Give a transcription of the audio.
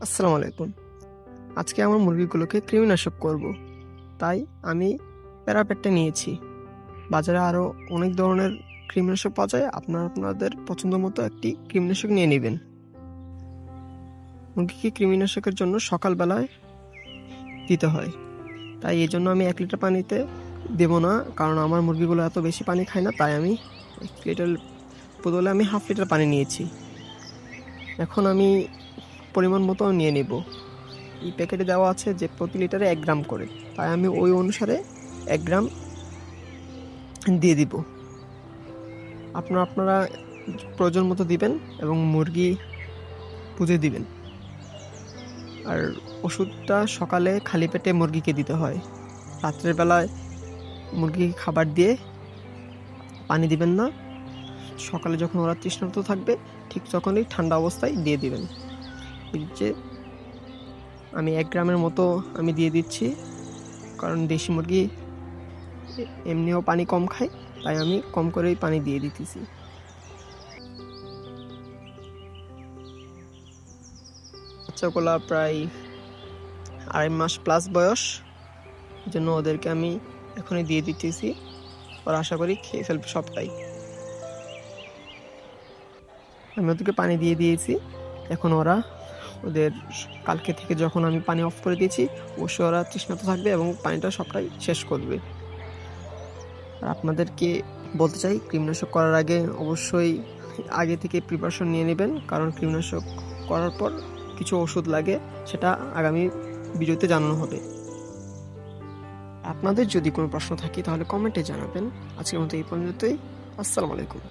আসসালামু আলাইকুম। আজকে আমার মুরগিগুলোকে কৃমিনাশক করব। তাই আমি প্যারাপেটটা নিয়েছি। বাজারে আরও অনেক ধরনের কৃমিনাশক পাওয়া যায়। আপনাদের পছন্দ মতো একটি কৃমিনাশক নিয়ে নেবেন। মুরগিকে কৃমিনাশকের জন্য সকালবেলায় দিতে হয়। তাই এই জন্য আমি 1 লিটার পানিতে দেব না, কারণ আমার মুরগিগুলো এত বেশি পানি খায় না। তাই আমি 1 লিটার বদলে আমি 1/2 লিটার পানি নিয়েছি। এখন আমি পরিমাণ মতো নিয়ে নেব। এই প্যাকেটে দেওয়া আছে যে প্রতি লিটারে 1 গ্রাম করে, তাই আমি ওই অনুসারে 1 গ্রাম দিয়ে দিব। আপনারা প্রয়োজন মতো দিবেন এবং মুরগি বুঝে দিবেন। আর ওষুধটা সকালে খালি পেটে মুরগিকে দিতে হয়। রাত্রের বেলায় মুরগিকে খাবার দিয়ে পানি দিবেন না। সকালে যখন ওরা তৃষ্ণার্ত থাকবে ঠিক তখনই ঠান্ডা অবস্থায় দিয়ে দিবেন। এই যে আমি 1 গ্রামের মতো আমি দিয়ে দিচ্ছি, কারণ দেশি মুরগি এমনিও পানি কম খায়, তাই আমি কম করেই পানি দিয়ে দিতেছি। বাচ্চাগুলা প্রায় 2.5 মাস প্লাস বয়স, এই জন্য ওদেরকে আমি এখনই দিয়ে দিতেছি। ওরা আশা করি খেয়ে ফেলবে সবটাই। আমি ওদেরকে পানি দিয়ে দিয়েছি। এখন ওদের কালকে থেকে যখন আমি পানি অফ করে দিয়েছি, অবশ্যই ওরা তৃষ্ণার্ত থাকবে এবং পানিটা সবটাই শেষ করবে। আর আপনাদেরকে বলতে চাই, কৃমিনাশক করার আগে অবশ্যই আগে থেকে প্রিপারেশন নিয়ে নেবেন, কারণ কৃমিনাশক করার পর কিছু ওষুধ লাগে, সেটা আগামী ভিডিওতে জানানো হবে। আপনাদের যদি কোনো প্রশ্ন থাকে তাহলে কমেন্টে জানাবেন। আজকের মতো এই পর্যন্তই। আসসালামু আলাইকুম।